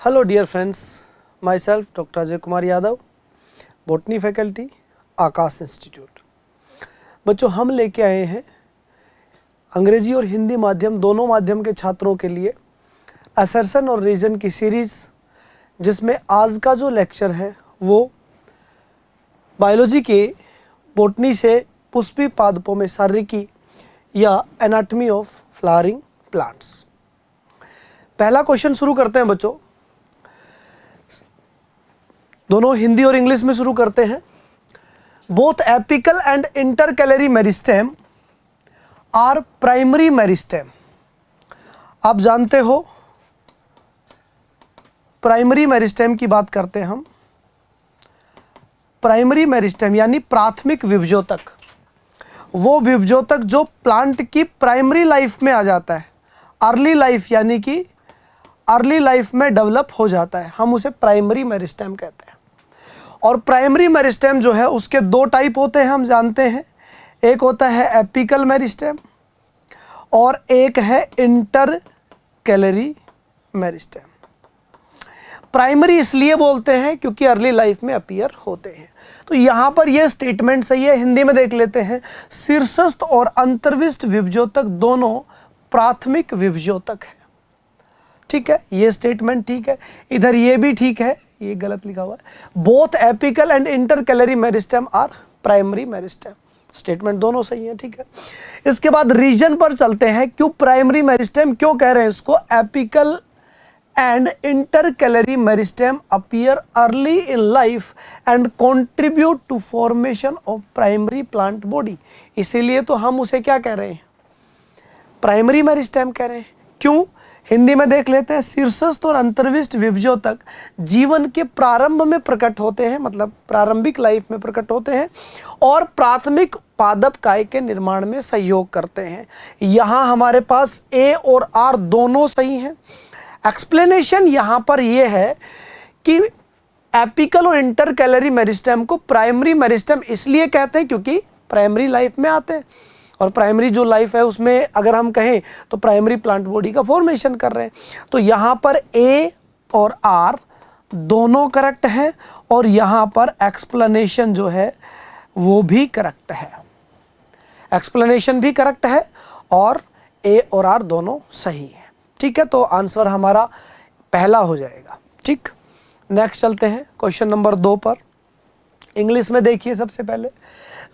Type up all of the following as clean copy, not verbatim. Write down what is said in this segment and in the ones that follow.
Hello dear friends, my self doctor Ajay Kumar Yadav, botany faculty, Aakash institute. बच्चों, हम लेके आए हैं अंग्रेजी और हिंदी माध्यम दोनों माध्यम के छात्रों के लिए असर्शन और रीजन की सीरीज़, जिसमें आज का जो लेक्चर है वो बायोलॉजी के बॉटनी से पुष्पी पादपों में शारीरिकी या एनाटॉमी ऑफ फ्लावरिंग प्लांट्स। पहला क्वेश्चन शुरू करते हैं बच्चों, दोनों हिंदी और इंग्लिश में शुरू करते हैं। Both apical and intercalary meristem are primary meristem. आप जानते हो प्राइमरी मेरिस्टेम की बात करते हैं हम। प्राइमरी मेरिस्टेम यानी प्राथमिक विभजोतक, वो विभजोतक जो प्लांट की प्राइमरी लाइफ में आ जाता है, अर्ली लाइफ यानी कि अर्ली लाइफ में डेवलप हो जाता है, हम उसे प्राइमरी मेरिस्टेम कहते हैं। और प्राइमरी मेरिस्टेम जो है उसके दो टाइप होते हैं, हम जानते हैं। एक होता है एपिकल मेरिस्टेम और एक है इंटरकैलरी मेरिस्टेम। प्राइमरी इसलिए बोलते हैं क्योंकि अर्ली लाइफ में अपीयर होते हैं। तो यहाँ पर यह स्टेटमेंट सही है, हिंदी में देख लेते हैं। शीर्षस्थ और अंतर्विष्ट विभजोतक दोनों प्राथमिक विभजोतक है। ठीक है, ये स्टेटमेंट ठीक है। इधर ये भी ठीक है, ये गलत लिखा हुआ है। Both apical and intercalary meristem are primary meristem. Statement दोनों सही है, ठीक है। इसके बाद रीजन पर चलते हैं। क्यों प्राइमरी मेरिस्टेम क्यों कह रहे हैं इसको? Apical and intercalary meristem appear early in life and contribute to formation of primary plant body. इसीलिए तो हम उसे क्या कह रहे हैं? प्राइमरी मेरिस्टेम कह रहे हैं। क्यों? हिंदी में देख लेते हैं। शीर्षस्थ और अंतर्विष्ट विभजोतक जीवन के प्रारंभ में प्रकट होते हैं, मतलब प्रारंभिक लाइफ में प्रकट होते हैं, और प्राथमिक पादप काय के निर्माण में सहयोग करते हैं। यहाँ हमारे पास ए और आर दोनों सही हैं। एक्सप्लेनेशन यहाँ पर यह है कि एपिकल और इंटरकैलरी मेरिस्टेम को प्राइमरी मेरिस्टेम इसलिए कहते हैं क्योंकि प्राइमरी लाइफ में आते हैं, और प्राइमरी जो लाइफ है उसमें अगर हम कहें तो प्राइमरी प्लांट बॉडी का फॉर्मेशन कर रहे हैं। तो यहाँ पर ए और आर दोनों करेक्ट है, और यहाँ पर एक्सप्लेनेशन जो है वो भी करेक्ट है। एक्सप्लेनेशन भी करेक्ट है और ए और आर दोनों सही है। ठीक है, तो आंसर हमारा पहला हो जाएगा। ठीक, नेक्स्ट चलते हैं क्वेश्चन नंबर 2 पर। इंग्लिश में देखिए सबसे पहले,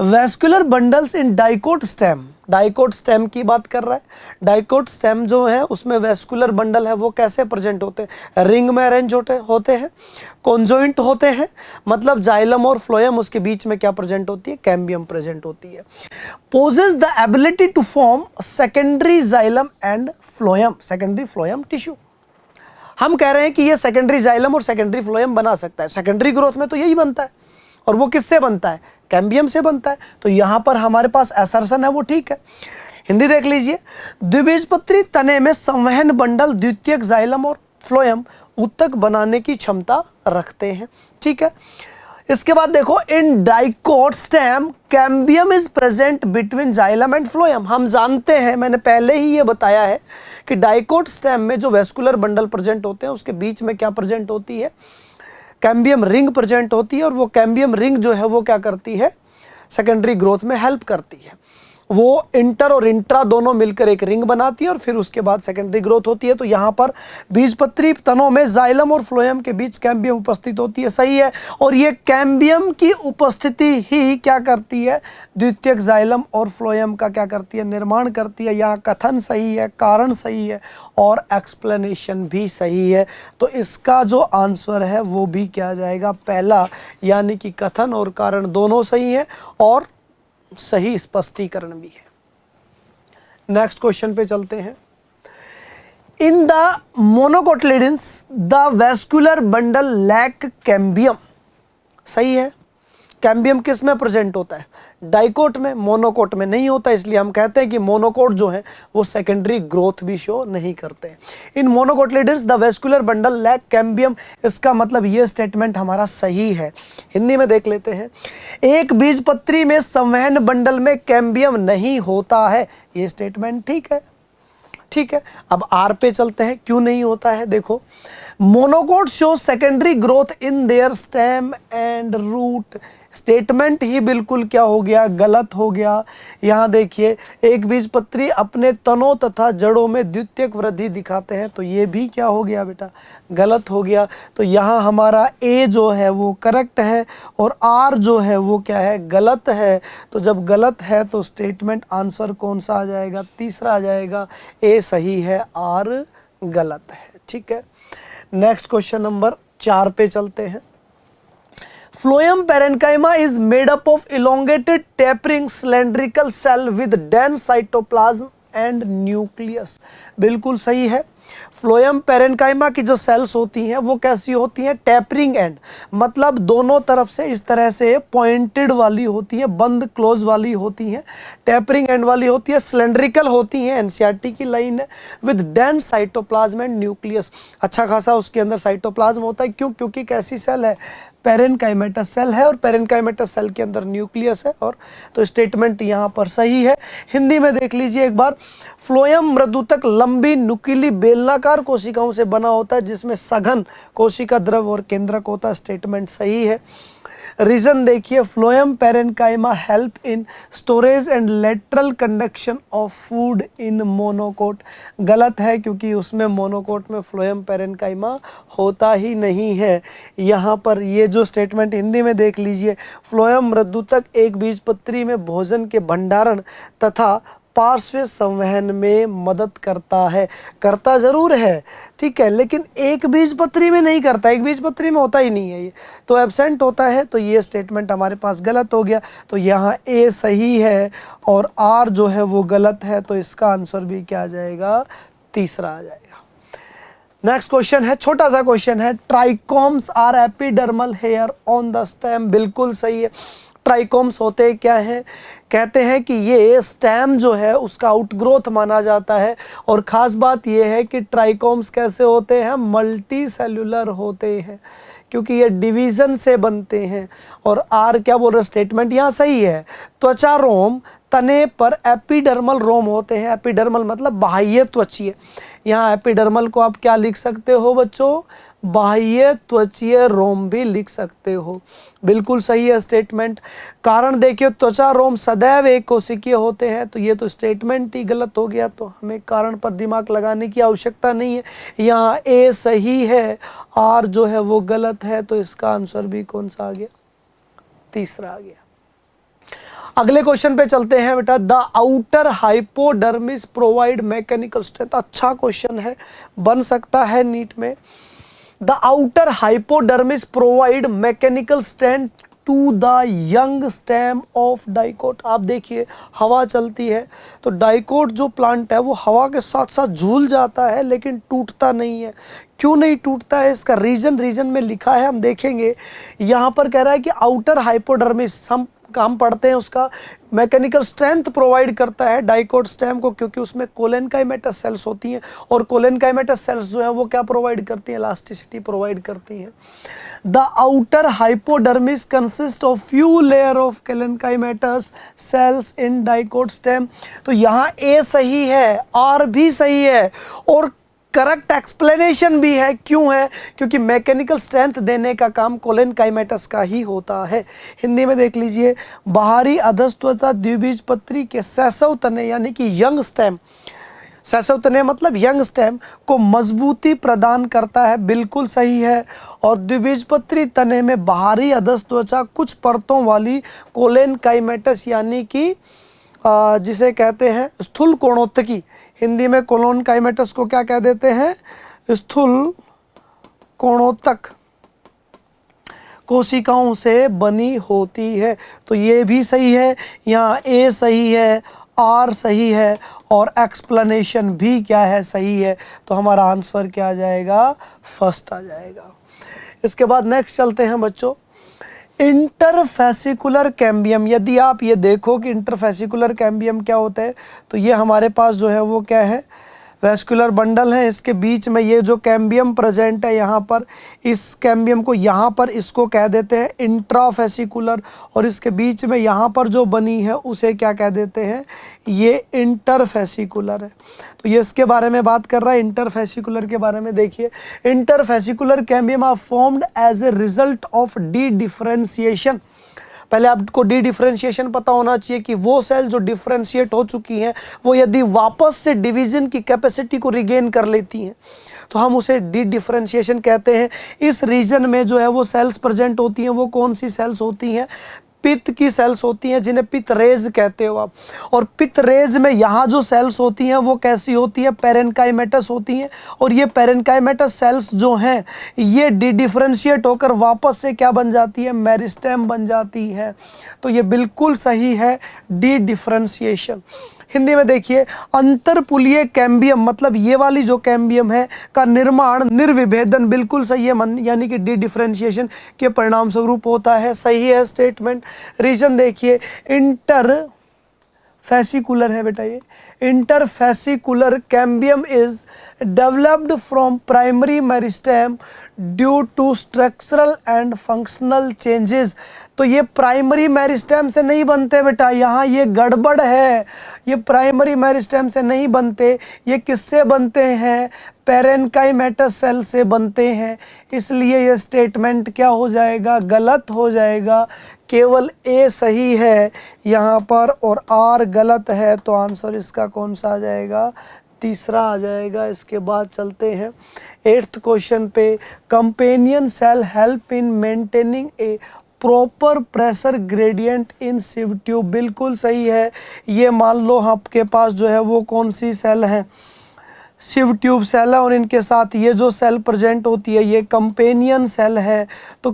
वैस्कुलर बंडल्स इन डाइकोट स्टेम। डाइकोट स्टेम की बात कर रहा है। डाइकोट स्टेम जो है उसमें वैस्कुलर बंडल है वो कैसे प्रेजेंट होते हैं? रिंग में अरेंज होते हैं, कॉन्जॉइंट होते हैं, मतलब जाइलम और फ्लोएम, उसके बीच में क्या प्रेजेंट होती है? कैम्बियम प्रेजेंट होती है। Possess the ability to form secondary xylem and phloem, secondary phloem tissue. हम कह रहे हैं कि ये सेकेंडरी जाइलम और सेकेंडरी फ्लोएम बना सकता है। सेकेंडरी ग्रोथ में तो यही बनता है, और वो किससे बनता है? कैम्बियम से बनता है। तो यहां पर हमारे पास असर्शन है, वो ठीक है। हिंदी देख लीजिए। द्विबीजपत्री तने में संवहन बंडल द्वितीयक जाइलम और फ्लोएम उत्तक बनाने की क्षमता रखते हैं। ठीक है, इसके बाद देखो, इन dicot stem cambium is present between xylem and phloem. हम जानते हैं, मैंने पहले ही ये बताया है कि डाइकोट स्टेम में जो वेस्कुलर बंडल प्रेजेंट होते हैं उसके बीच में क्या प्रेजेंट होती है? कैम्बियम रिंग प्रेजेंट होती है, और वो कैम्बियम रिंग जो है वो क्या करती है? सेकेंडरी ग्रोथ में हेल्प करती है। वो इंटर और इंट्रा दोनों मिलकर एक रिंग बनाती है, और फिर उसके बाद सेकेंडरी ग्रोथ होती है। तो यहाँ पर बीजपत्री तनों में जाइलम और फ्लोएम के बीच कैम्बियम उपस्थित होती है, सही है। और ये कैम्बियम की उपस्थिति ही क्या करती है? द्वितीयक जाइलम और फ्लोएम का क्या करती है? निर्माण करती है। यहाँ कथन सही है, कारण सही है, और एक्सप्लेनेशन भी सही है। तो इसका जो आंसर है वो भी क्या आ जाएगा? पहला, यानी कि कथन और कारण दोनों सही है और सही स्पष्टीकरण भी है। नेक्स्ट क्वेश्चन पे चलते हैं। In the monocotyledons the vascular bundle lack cambium. सही है। कैम्बियम किस में प्रेजेंट होता है? डाइकोट में, मोनोकोट में नहीं होता, इसलिए हम कहते हैं कि मोनोकोट जो है वो सेकेंडरी ग्रोथ भी शो नहीं करते हैं। In monocotyledons the vascular bundle lack cambium, इसका मतलब ये स्टेटमेंट हमारा सही है। हिंदी में देख लेते हैं। एक बीजपत्री में संवहन बंडल में कैम्बियम नहीं होता है, ये स्टेटमेंट ठीक है। ठीक है, अब आर पे चलते हैं। क्यों नहीं होता है? देखो, monocot show secondary growth in their stem and root. Statement ही बिल्कुल क्या हो गया, गलत हो गया। यहाँ देखिए, एक बीजपत्री अपने तनों तथा जड़ों में द्वितीयक वृद्धि दिखाते हैं, तो ये भी क्या हो गया बेटा, गलत हो गया। तो यहाँ हमारा ए जो है वो करेक्ट है और आर जो है वो क्या है, गलत है। तो जब गलत है तो स्टेटमेंट आंसर कौन सा आ जाएगा, तीसरा आ जाएगा। ए सही है, आर गलत है। ठीक है, नेक्स्ट क्वेश्चन नंबर 4 पे चलते हैं। Phloem parenchyma is made up of elongated tapering cylindrical cell with dense cytoplasm and nucleus। बिल्कुल सही है। फ्लोएम पेरेनकाइमा की जो सेल्स होती हैं वो कैसी होती हैं, टेपरिंग एंड, मतलब दोनों तरफ से इस तरह से पॉइंटेड वाली होती है, बंद क्लोज वाली होती हैं, टेपरिंग एंड वाली होती है, सिलेंड्रिकल होती हैं, एनसीईआरटी की लाइन है, with dense cytoplasm and nucleus. अच्छा खासा उसके अंदर साइटोप्लाज्म होता है, क्यों, क्योंकि कैसी सेल है, पेरेनकाइमेटस सेल है, और पेरेनकाइमेटस सेल के अंदर न्यूक्लियस है। और तो स्टेटमेंट यहाँ पर सही है। हिंदी में देख लीजिए एक बार। फ्लोएम मृदुतक लंबी नुकीली बेलनाकार कोशिकाओं से बना होता है जिसमें सघन कोशिका द्रव और केंद्रक होता है। स्टेटमेंट सही है। रीजन देखिए, phloem parenchyma help in storage and lateral conduction of food in monocot. गलत है, क्योंकि उसमें मोनोकोट में फ्लोएम पेरेनकाइमा होता ही नहीं है। यहाँ पर ये जो स्टेटमेंट हिंदी में देख लीजिए, फ्लोएम मृदुतक एक बीजपत्री में भोजन के भंडारण तथा पार्श्व संवहन में मदद करता है। करता जरूर है, ठीक है, लेकिन एक बीजपत्री में नहीं करता, एक बीजपत्री में होता ही नहीं है, ये तो एब्सेंट होता है। तो ये स्टेटमेंट हमारे पास गलत हो गया। तो यहाँ ए सही है और आर जो है वो गलत है। तो इसका आंसर भी क्या आ जाएगा, तीसरा आ जाएगा। नेक्स्ट क्वेश्चन है, छोटा सा क्वेश्चन है। Trichomes are epidermal hair on the stem. बिल्कुल सही है। ट्राइकोम्स होते क्या हैं, कहते हैं कि ये स्टेम जो है उसका आउटग्रोथ माना जाता है। और ख़ास बात ये है कि ट्राइकोम्स कैसे होते हैं, मल्टी सेल्यूलर होते हैं, क्योंकि ये डिवीज़न से बनते हैं। और आर क्या बोल रहे, स्टेटमेंट यहाँ सही है। त्वचा रोम तने पर एपिडर्मल रोम होते हैं। एपिडर्मल मतलब बाह्य त्वचीय। यहाँ एपिडर्मल को आप क्या लिख सकते हो बच्चों, बाह्य त्वचीय रोम भी लिख सकते हो। बिल्कुल सही है स्टेटमेंट। कारण देखिए, त्वचा रोम सदैव एक कोशिकीय होते हैं, तो ये तो स्टेटमेंट ही गलत हो गया। तो हमें कारण पर दिमाग लगाने की आवश्यकता नहीं है। यहाँ ए सही है, आर जो है वो गलत है। तो इसका आंसर भी कौन सा आ गया, तीसरा आ गया। अगले क्वेश्चन पे चलते हैं बेटा। The outer hypodermis provide mechanical strength. अच्छा क्वेश्चन है, बन सकता है नीट में। The outer hypodermis provide mechanical strength to the young stem of dicot. आप देखिए, हवा चलती है तो डाइकोट जो प्लांट है वो हवा के साथ साथ झूल जाता है, लेकिन टूटता नहीं है। क्यों नहीं टूटता है, इसका रीजन में लिखा है, हम देखेंगे। यहाँ पर कह रहा है कि आउटर हाइपोडर्मिस, हम पढ़ते हैं उसका मैकेनिकल स्ट्रेंथ प्रोवाइड करता है डाइकोट स्टेम को, क्योंकि उसमें कोलेनकाइमेटस सेल्स होती हैं। और कोलेनकाइमेटस सेल्स जो है वो क्या प्रोवाइड करती हैं, इलास्टिसिटी प्रोवाइड करती हैं। The outer hypodermis consist of few layer of collenchymatous cells in dicot stem. तो यहाँ ए सही है, आर भी सही है और करेक्ट एक्सप्लेनेशन भी है। क्यों है, क्योंकि मैकेनिकल स्ट्रेंथ देने का काम कोलेनकाइमेटस का ही होता है। हिंदी में देख लीजिए, बाहरी अधस्त्वचा द्विबीजपत्री के सैसव तने यानी कि यंग स्टेम, सैसव तने मतलब यंग स्टेम को मजबूती प्रदान करता है। बिल्कुल सही है। और द्विबीजपत्री तने में बाहरी अधस्त्वचा कुछ परतों वाली कोलेनकाइमेटस यानी कि जिसे कहते हैं स्थूल कोणोत्तकी, हिंदी में कोलोनकाइमेटस को क्या कह देते हैं, स्थूल कोणोत्तक कोशिकाओं से बनी होती है। तो ये भी सही है। यहाँ ए सही है, आर सही है और एक्सप्लेनेशन भी क्या है, सही है। तो हमारा आंसर क्या आ जाएगा, फर्स्ट आ जाएगा। इसके बाद नेक्स्ट चलते हैं बच्चों, इंटरफेसिकुलर कैम्बियम। यदि आप ये देखो कि इंटरफेसिकुलर कैम्बियम क्या होता है, तो ये हमारे पास जो है वो क्या है, वैस्कुलर बंडल है, इसके बीच में ये जो कैम्बियम प्रेजेंट है यहाँ पर, इस कैम्बियम को यहाँ पर इसको कह देते हैं इंट्राफेसिकुलर, और इसके बीच में यहाँ पर जो बनी है उसे क्या कह देते हैं, ये इंटरफेसिकुलर है। तो ये इसके बारे में बात कर रहा है, इंटरफेसिकुलर के बारे में। देखिए, interfascicular cambium are formed as a result of dedifferentiation. पहले आपको डी डिफरेंशिएशन पता होना चाहिए कि वो सेल जो डिफरेंशिएट हो चुकी हैं वो यदि वापस से डिवीजन की कैपेसिटी को रिगेन कर लेती हैं तो हम उसे डी डिफरेंशिएशन कहते हैं। इस रीजन में जो है वो सेल्स प्रेजेंट होती हैं, वो कौन सी सेल्स होती हैं, पित्त की सेल्स होती हैं, जिन्हें पित्त रेज कहते हो आप। और पित्त रेज में यहाँ जो सेल्स होती हैं वो कैसी होती है, पेरेन्काइमेटस होती हैं। और ये पेरेन्काइमेटस सेल्स जो हैं ये डी डिफरेंशिएट होकर वापस से क्या बन जाती है, मेरिस्टेम बन जाती है। तो ये बिल्कुल सही है, डी डिफरेंशिएशन। हिंदी में देखिए, अंतरपुलीय कैम्बियम, मतलब ये वाली जो कैम्बियम है का निर्माण निर्विभेदन, बिल्कुल सही है, यानी कि डी डिफरेंशिएशन के परिणाम स्वरूप होता है। सही है स्टेटमेंट। रीजन देखिए, इंटरफेसिकुलर है बेटा, ये interfascicular cambium is developed from primary meristem due to structural and functional changes. तो ये प्राइमरी मेरिस्टेम से नहीं बनते बेटा, यहाँ ये गड़बड़ है, ये प्राइमरी मेरिस्टेम से नहीं बनते, ये किससे बनते हैं, पेरेन्काइमेटस सेल से बनते हैं। इसलिए ये स्टेटमेंट क्या हो जाएगा, गलत हो जाएगा। केवल ए सही है यहाँ पर और आर गलत है। तो आंसर इसका कौन सा आ जाएगा, तीसरा आ जाएगा। इसके बाद चलते हैं 8th क्वेश्चन पे। Companion cell help in maintaining a proper pressure gradient in sieve tube. बिल्कुल सही है। ये मान लो आपके पास जो है वो कौन सी सेल है, सिव ट्यूब सेल है, और इनके साथ ये जो सेल प्रेजेंट होती है ये कंपेनियन सेल है। तो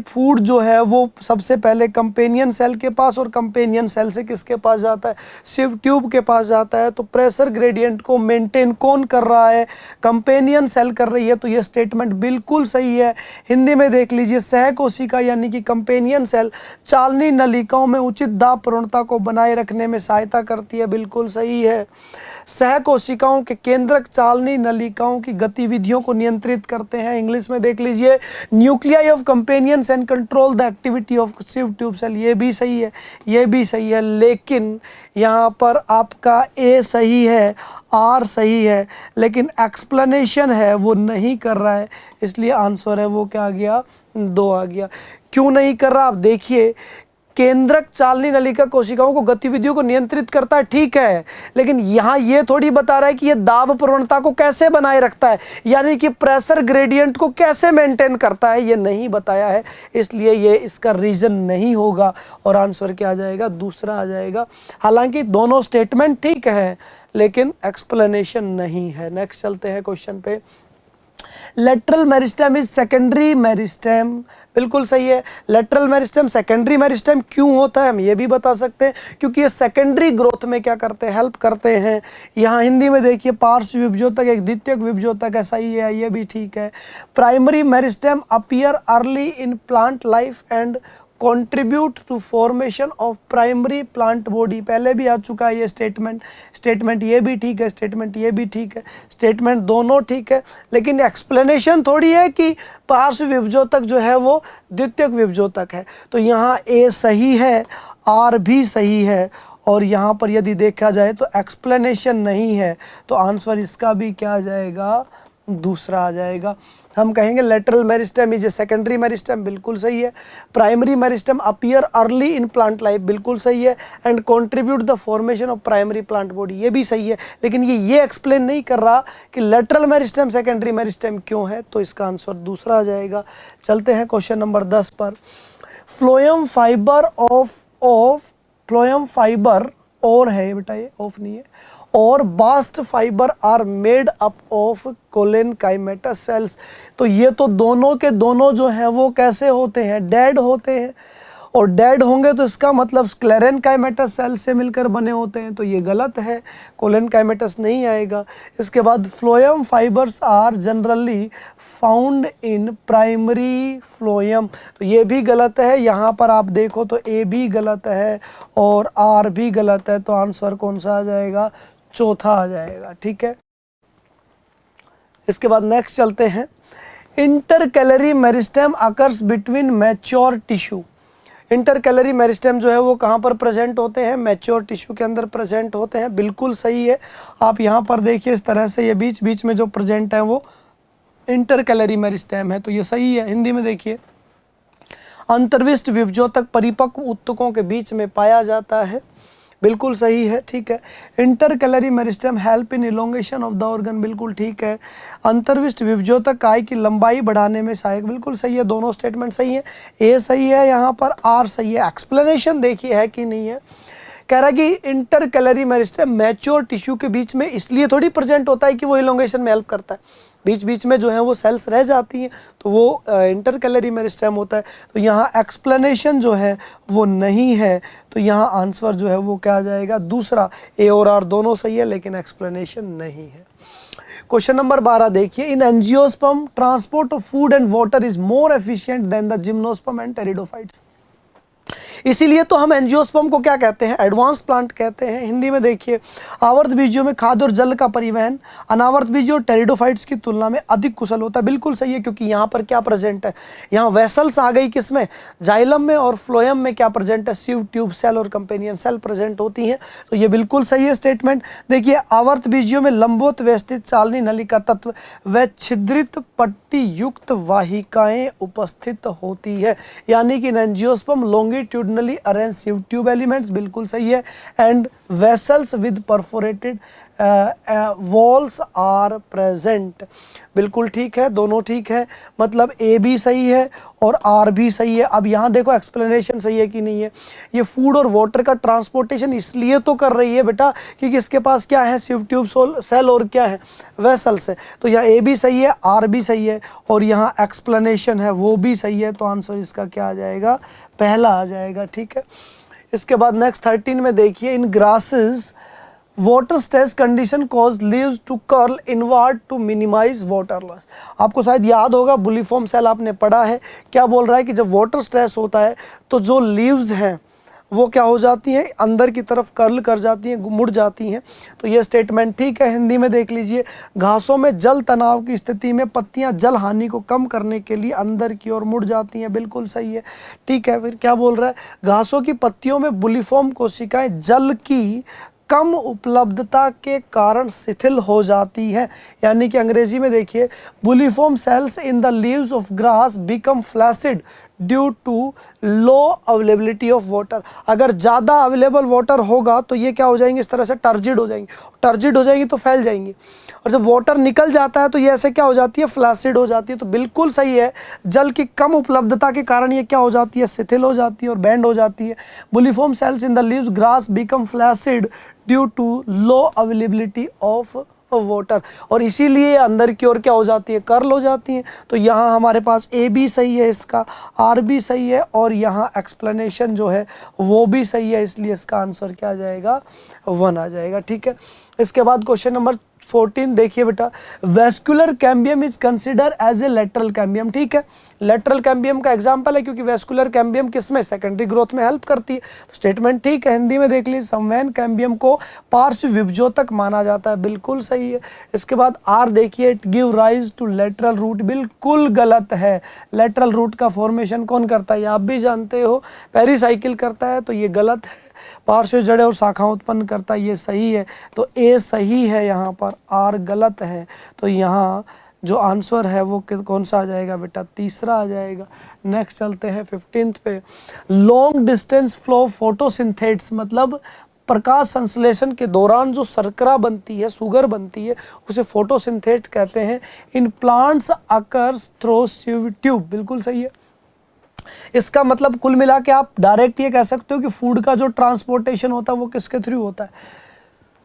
फूड जो है वो सबसे पहले कंपेनियन सेल के पास, और कंपेनियन सेल से किसके पास जाता है, सिव ट्यूब के पास जाता है। तो प्रेशर ग्रेडियंट को मेंटेन कौन कर रहा है, कंपेनियन सेल कर रही है। तो ये स्टेटमेंट बिल्कुल सही है। हिंदी में देख लीजिए, सहकोशिका यानी कि कंपेनियन सेल चालनी नलिकाओं में उचित दाब प्रवणता को बनाए रखने में सहायता करती है। बिल्कुल सही है। सहकोशिकाओं के केंद्रक चालनी नलिकाओं की गतिविधियों को नियंत्रित करते हैं। इंग्लिश में देख लीजिए, nuclei of companions and control the activity of sieve tube cell. ये भी सही है, ये भी सही है, लेकिन यहाँ पर आपका ए सही है, आर सही है, लेकिन एक्सप्लेनेशन है वो नहीं कर रहा है, इसलिए आंसर है वो क्या आ गया, 2 आ गया। क्यों नहीं कर रहा, आप देखिए, केंद्रक चालनी नलिका कोशिकाओं को गतिविधियों को नियंत्रित करता है, ठीक है, लेकिन यहाँ ये थोड़ी बता रहा है कि ये दाब प्रवणता को कैसे बनाए रखता है, यानी कि प्रेशर ग्रेडियंट को कैसे मेंटेन करता है, ये नहीं बताया है। इसलिए ये इसका रीजन नहीं होगा और आंसर क्या आ जाएगा, दूसरा आ जाएगा। हालांकि दोनों स्टेटमेंट ठीक है लेकिन एक्सप्लेनेशन नहीं है। नेक्स्ट चलते हैं क्वेश्चन पे। Lateral meristem is secondary meristem. बिल्कुल सही है। लेटरल मेरिस्टेम सेकेंडरी मेरिस्टेम क्यों होता है हम ये भी बता सकते हैं, क्योंकि ये सेकेंडरी ग्रोथ में क्या करते हैं, हेल्प करते हैं। यहाँ हिंदी में देखिए, पार्श्व विभजोतक एक द्वितीयक विभजोतक है, सही है, ये भी ठीक है। Primary meristem appear early in plant life and contribute to formation of primary plant body. पहले भी आ चुका है ये स्टेटमेंट ये भी ठीक है, स्टेटमेंट ये भी ठीक है, स्टेटमेंट दोनों ठीक है, लेकिन एक्सप्लेनेशन थोड़ी है कि पार्श्व विभजोतक जो है वो द्वितीयक विभजोतक है। तो यहाँ ए सही है, आर भी सही है, और यहाँ पर यदि देखा जाए तो एक्सप्लेनेशन नहीं है, तो आंसर इसका भी क्या आ जाएगा, दूसरा आ जाएगा। हम कहेंगे lateral meristem is a secondary meristem, बिल्कुल सही है। Primary meristem appear early in plant life, बिल्कुल सही है। And contribute the formation of primary plant body, ये भी सही है, लेकिन ये एक्सप्लेन नहीं कर रहा कि लेटरल मेरिस्टेम सेकेंडरी मेरिस्टेम क्यों है, तो इसका आंसर दूसरा आ जाएगा। चलते हैं क्वेश्चन नंबर 10 पर। फ्लोएम फाइबर और है बेटा, ये ऑफ नहीं है, और bast fibre are made up of collenchymatous cells. तो ये तो दोनों के दोनों जो हैं वो कैसे होते हैं, डेड होते हैं, और डेड होंगे तो इसका मतलब स्क्लेरेनकाइमेटस सेल से मिलकर बने होते हैं, तो ये गलत है, कोलेनकाइमेटस नहीं आएगा। इसके बाद phloem fibres are generally found in primary phloem, तो ये भी गलत है। यहाँ पर आप देखो तो ए भी गलत है और आर भी गलत है, तो आंसर कौन सा आ जाएगा, चौथा आ जाएगा। ठीक है, इसके बाद नेक्स्ट चलते हैं, intercalary meristem occurs between mature tissue. Intercalary meristem जो है वो कहाँ पर प्रेजेंट होते हैं, मैच्योर टिश्यू के अंदर प्रेजेंट होते हैं, बिल्कुल सही है। आप यहाँ पर देखिए इस तरह से ये बीच बीच में जो प्रेजेंट है वो इंटरकैलरी मेरिस्टेम है, तो ये सही है। हिंदी में देखिए, अंतर्विष्ट विभजोतक परिपक्व ऊतकों के बीच में पाया जाता है, बिल्कुल सही है, ठीक है। Intercalary meristem help in elongation of the organ, बिल्कुल ठीक है। अंतर्विष्ट विभजोतक काय की लंबाई बढ़ाने में सहायक, बिल्कुल सही है, दोनों स्टेटमेंट सही है। ए सही है, यहाँ पर आर सही है। एक्सप्लेनेशन देखिए है कि नहीं है, कह रहा है कि इंटरकैलरी मेरिस्टेम मैच्योर टिश्यू के बीच में इसलिए थोड़ी प्रेजेंट होता है कि वो इलोंगेशन में हेल्प करता है, बीच बीच में जो है वो सेल्स रह जाती हैं, तो वो इंटरकैलरी मेरिस्टेम होता है। तो यहाँ एक्सप्लेनेशन जो है वो नहीं है, तो यहाँ आंसर जो है वो क्या आ जाएगा, दूसरा। ए और आर दोनों सही है लेकिन एक्सप्लेनेशन नहीं है। क्वेश्चन नंबर 12 देखिए, इन angiosperm transport of food and water is more efficient then the gymnosperm and pteridophytes. इसीलिए तो हम एंजियोस्पर्म को क्या कहते हैं, एडवांस प्लांट कहते हैं। हिंदी में देखिए, आवर्त बीजियों में खाद्य और जल का परिवहन अनावर्त बीजियों और टेरिडोफाइट्स की तुलना में अधिक कुशल होता है, बिल्कुल सही है, क्योंकि यहाँ पर क्या प्रेजेंट है, यहाँ वेसल्स आ गई किसमें, जाइलम में, और फ्लोएम में क्या प्रेजेंट है, सीव ट्यूब सेल और कंपेनियन सेल प्रेजेंट होती हैं, तो ये बिल्कुल सही है स्टेटमेंट। देखिए, आवर्त बीजियों में लंबवत व्यवस्थित चालनी नलिका तत्व व छिद्रित पट्टी युक्त वाहिकाएं उपस्थित होती है, यानी कि angiosperm longitudinally arrange sieve tube elements, बिल्कुल सही है। And vessels with perforated walls are present, बिल्कुल ठीक है, दोनों ठीक है, मतलब ए भी सही है और आर भी सही है। अब यहाँ देखो एक्सप्लेनेशन सही है कि नहीं है, ये फूड और वाटर का ट्रांसपोर्टेशन इसलिए तो कर रही है बेटा क्योंकि इसके पास क्या है, सिव ट्यूब सेल और क्या है, वेसल्स है, तो यहाँ ए भी सही है, आर भी सही है, और यहाँ एक्सप्लेनेशन है वो भी सही है, तो आंसर इसका क्या आ जाएगा, पहला आ जाएगा, ठीक है। इसके बाद नेक्स्ट 13 में देखिए, in grasses water stress condition cause leaves to curl inward to minimise water loss. आपको शायद याद होगा, बुलिफॉर्म सेल आपने पढ़ा है, क्या बोल रहा है कि जब वाटर स्ट्रेस होता है तो जो लीव्स हैं वो क्या हो जाती हैं, अंदर की तरफ कर्ल कर जाती हैं, मुड़ जाती हैं, तो ये स्टेटमेंट ठीक है। हिंदी में देख लीजिए, घासों में जल तनाव की स्थिति में पत्तियां जल हानि को कम करने के लिए अंदर की ओर मुड़ जाती हैं, बिल्कुल सही है, ठीक है। फिर क्या बोल रहा है, घासों की पत्तियों में बुलिफॉर्म कोशिकाएं जल की कम उपलब्धता के कारण शिथिल हो जाती है, यानी कि अंग्रेजी में देखिए, bulliform cells in the leaves of grass become flaccid due to low availability of water. अगर ज़्यादा अवेलेबल वाटर होगा तो ये क्या हो जाएंगे, इस तरह से टर्जिड हो जाएंगी, टर्जिड हो जाएंगी तो फैल जाएंगी, और जब वाटर निकल जाता है तो ये ऐसे क्या हो जाती है, फ्लैसिड हो जाती है, तो बिल्कुल सही है, जल की कम उपलब्धता के कारण ये क्या हो जाती है, शिथिल हो जाती है और बैंड हो जाती है। Bulliform cells in the leaves grass become flaccid due to low availability of water, और इसीलिए अंदर की ओर क्या हो जाती है, कर्ल हो जाती हैं। तो यहाँ हमारे पास ए भी सही है, इसका आर भी सही है, और यहाँ एक्सप्लेनेशन जो है वो भी सही है, इसलिए इसका आंसर क्या आ जाएगा, 1 आ जाएगा, ठीक है। इसके बाद क्वेश्चन नंबर 14 देखिए बेटा, vascular cambium is consider as a lateral cambium, ठीक है, लेटरल कैम्बियम का एग्जांपल है, क्योंकि वेस्कुलर कैम्बियम किसमें, सेकेंडरी ग्रोथ में हेल्प करती है, तो स्टेटमेंट ठीक है। हिंदी में देख लीजिए, समवैन कैम्बियम को पार्श्व विभजोतक माना जाता है, बिल्कुल सही है। इसके बाद आर देखिए, it give rise to lateral root, बिल्कुल गलत है। लेटरल रूट का फॉर्मेशन कौन करता है, आप भी जानते हो, पेरिसाइकिल करता है, तो ये गलत है। पार्श्व जड़ें और शाखाएं उत्पन्न करता है, ये सही है, तो ए सही है, यहाँ पर आर गलत है, तो यहाँ जो आंसर है वो कौन सा आ जाएगा बेटा, तीसरा आ जाएगा। नेक्स्ट चलते हैं 15 पे, लॉन्ग डिस्टेंस फ्लो फोटोसिंथेट्स, मतलब प्रकाश संश्लेषण के दौरान जो शर्करा बनती है, शुगर बनती है, उसे फोटोसिंथेट कहते हैं। In plants occurs through sieve tube, बिल्कुल सही है। इसका मतलब कुल मिला के आप डायरेक्ट ये कह सकते हो कि फूड का जो ट्रांसपोर्टेशन होता है वो किसके थ्रू होता है,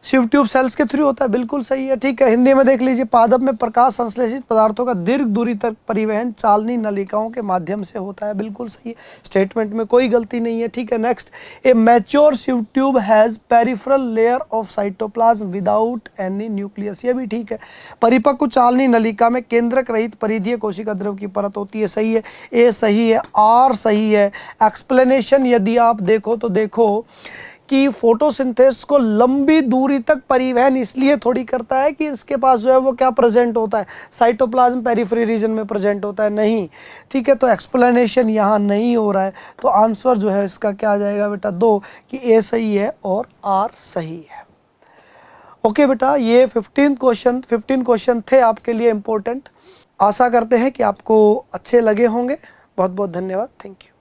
शिव ट्यूब सेल्स के थ्रू होता है, बिल्कुल सही है, ठीक है। हिंदी में देख लीजिए, पादप में प्रकाश संश्लेषित पदार्थों का दीर्घ दूरी तक परिवहन चालनी नलिकाओं के माध्यम से होता है, बिल्कुल सही है, स्टेटमेंट में कोई गलती नहीं है, ठीक है। Next, a mature sieve tube has peripheral layer of cytoplasm without any nucleus, ये भी ठीक है। परिपक्व चालनी नलिका में केंद्रक रहित परिधीय कोशिका द्रव की परत होती है, सही है, ए सही है, आर सही है। एक्सप्लेनेशन यदि आप देखो तो देखो, कि फोटोसिंथेसिस को लंबी दूरी तक परिवहन इसलिए थोड़ी करता है कि इसके पास जो है वो क्या प्रेजेंट होता है, साइटोप्लाज्म पेरिफेरी रीजन में प्रेजेंट होता है, नहीं। ठीक है, तो एक्सप्लेनेशन यहाँ नहीं हो रहा है, तो आंसर जो है इसका क्या आ जाएगा बेटा 2, कि ए सही है और आर सही है। ओके बेटा, ये 15 क्वेश्चन थे आपके लिए इम्पोर्टेंट। आशा करते हैं कि आपको अच्छे लगे होंगे। बहुत बहुत धन्यवाद, थैंक यू।